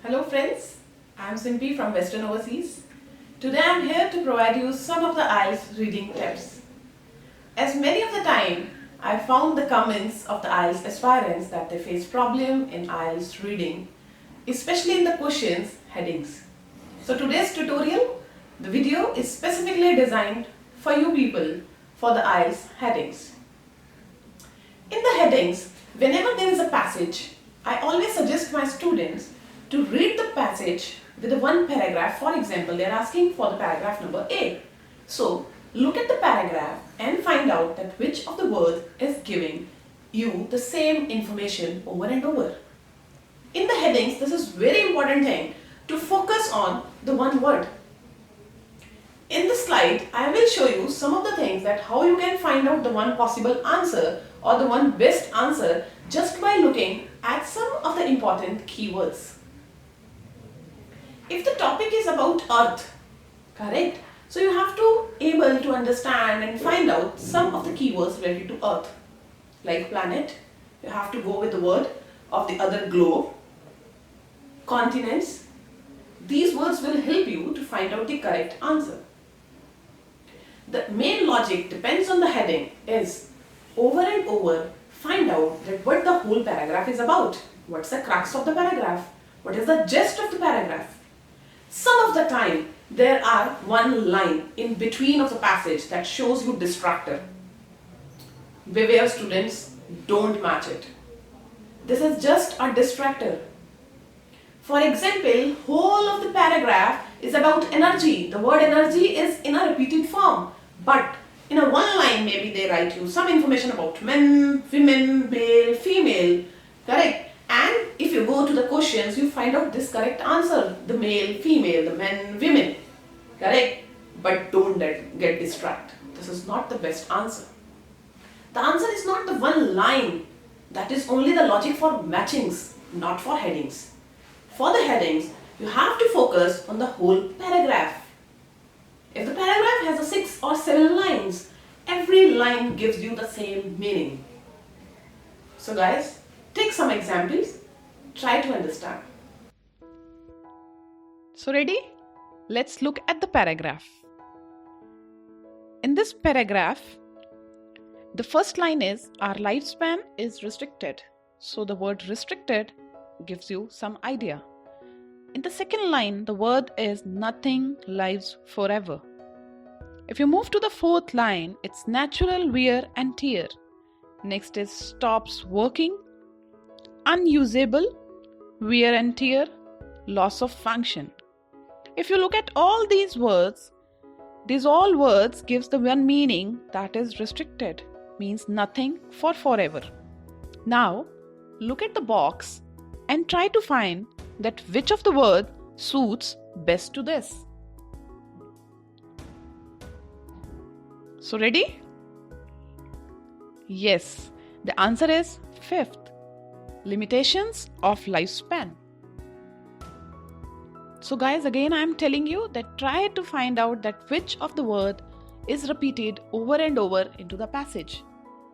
Hello friends, I am Simpi from Western Overseas. Today I am here to provide you some of the IELTS reading tips. As many of the time, I found the comments of the IELTS aspirants that they face problem in IELTS reading, especially in the questions headings. So today's tutorial, the video is specifically designed for you people for the IELTS headings. In the headings, whenever there is a passage, I always suggest my students to read the passage with the one paragraph. For example, they are asking for the paragraph number A. So, look at the paragraph and find out that which of the words is giving you the same information over and over. In the headings, this is very important thing to focus on the one word. In this slide, I will show you some of the things that how you can find out the one possible answer or the one best answer just by looking at some of the important keywords. If the topic is about Earth, correct? So you have to able to understand and find out some of the keywords related to Earth. Like planet, you have to go with the word of the other globe, continents. These words will help you to find out the correct answer. The main logic depends on the heading is over and over find out that what the whole paragraph is about. What's the crux of the paragraph? What is the gist of the paragraph? Some of the time there are one line in between of the passage that shows you distractor. Beware students, don't match it. This is just a distractor. For example, whole of the paragraph is about energy. The word energy is in a repeated form. But in a one line maybe they write you some information about men, women, male, female. Correct? And if you go to the questions, you find out this correct answer. The male, female, the men, women. Correct? But don't get distracted. This is not the best answer. The answer is not the one line. That is only the logic for matchings, not for headings. For the headings, you have to focus on the whole paragraph. If the paragraph has 6 or 7 lines, every line gives you the same meaning. So guys, take some examples, try to understand. So ready? Let's look at the paragraph. In this paragraph, the first line is our lifespan is restricted. So the word restricted gives you some idea. In the second line, the word is nothing lives forever. If you move to the fourth line, it's natural wear and tear. Next is stops working, unusable, wear and tear, loss of function. If you look at all these words gives the one meaning, that is restricted, means nothing for forever. Now, look at the box and try to find that which of the word suits best to this. So ready? Yes, the answer is fifth, limitations of lifespan. So guys, again I am telling you that try to find out that which of the word is repeated over and over into the passage.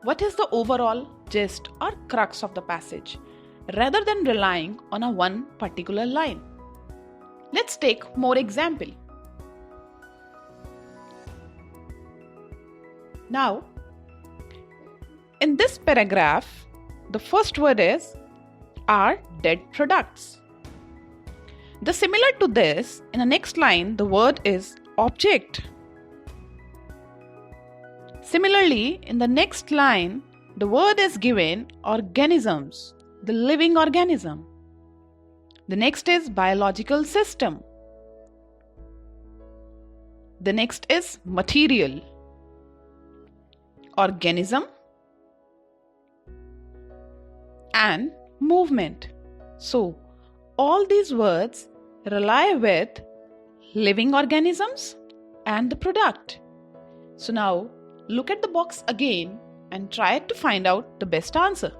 What is the overall gist or crux of the passage, rather than relying on a one particular line. Let's take more example. Now, in this paragraph, the first word is are dead products. The similar to this, in the next line, the word is object. Similarly, in the next line, the word is given organisms, the living organism. The next is biological system. The next is material, organism, and movement. So, all these words rely with living organisms and the product. So now, look at the box again and try to find out the best answer.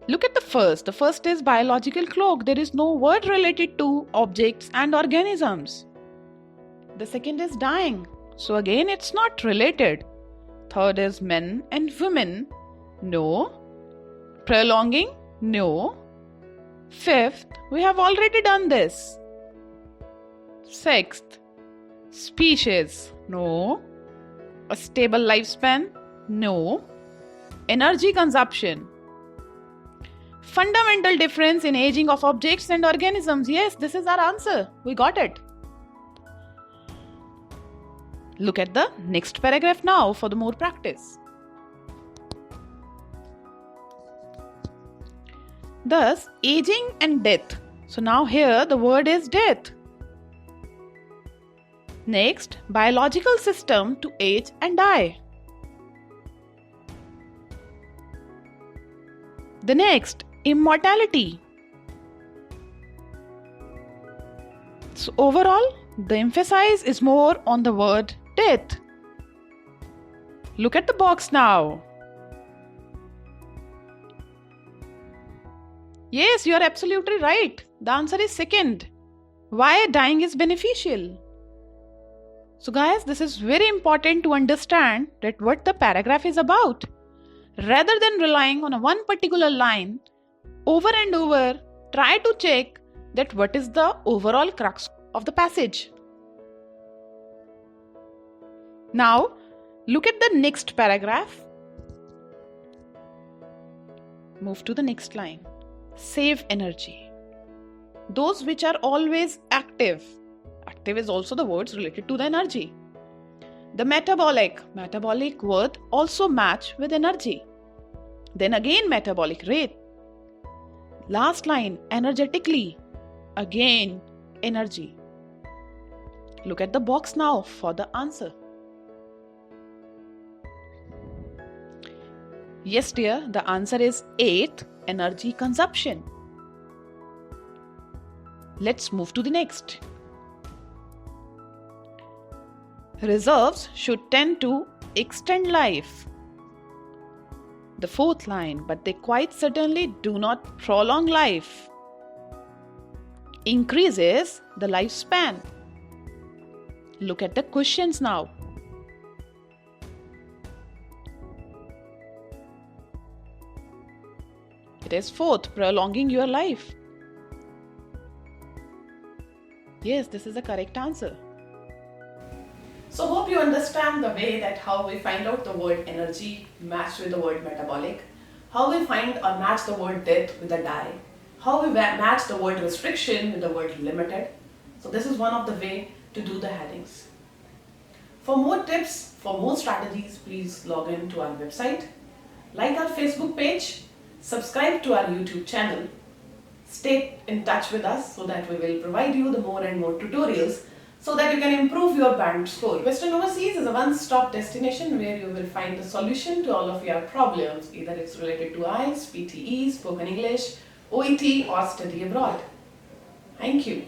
Look at the first. The first is biological clock. There is no word related to objects and organisms. The second is dying. So again, it's not related. Third is men and women. No. Prolonging? No. Fifth, we have already done this. Sixth, species. No. A stable lifespan? No. Energy consumption. Fundamental difference in aging of objects and organisms. Yes, this is our answer. We got it. Look at the next paragraph now for the more practice. Thus, aging and death. So now here the word is death. Next, biological system to age and die. The next, immortality. So overall, the emphasis is more on the word death. Look at the box now. Yes, you are absolutely right. The answer is second. Why dying is beneficial. So guys, this is very important to understand that what the paragraph is about. Rather than relying on a one particular line, over and over, try to check that what is the overall crux of the passage. Now, look at the next paragraph. Move to the next line. Save energy. Those which are always active. Active is also the words related to the energy. The metabolic word also match with energy. Then again metabolic rate. Last line, energetically. Again, energy. Look at the box now for the answer. Yes dear, the answer is 8th, energy consumption. Let's move to the next. Reserves should tend to extend life. The fourth line, but they quite certainly do not prolong life. Increases the lifespan. Look at the questions now. It is fourth, prolonging your life. Yes, this is the correct answer. So hope you understand the way that how we find out the word energy matched with the word metabolic, how we find or match the word death with a die, how we match the word restriction with the word limited. So this is one of the way to do the headings. For more tips, for more strategies, please log in to our website, like our Facebook page, subscribe to our YouTube channel, stay in touch with us so that we will provide you the more and more tutorials so that you can improve your band score. Western Overseas is a one-stop destination where you will find the solution to all of your problems, either it's related to IELTS, PTE, spoken English, OET or study abroad. Thank you.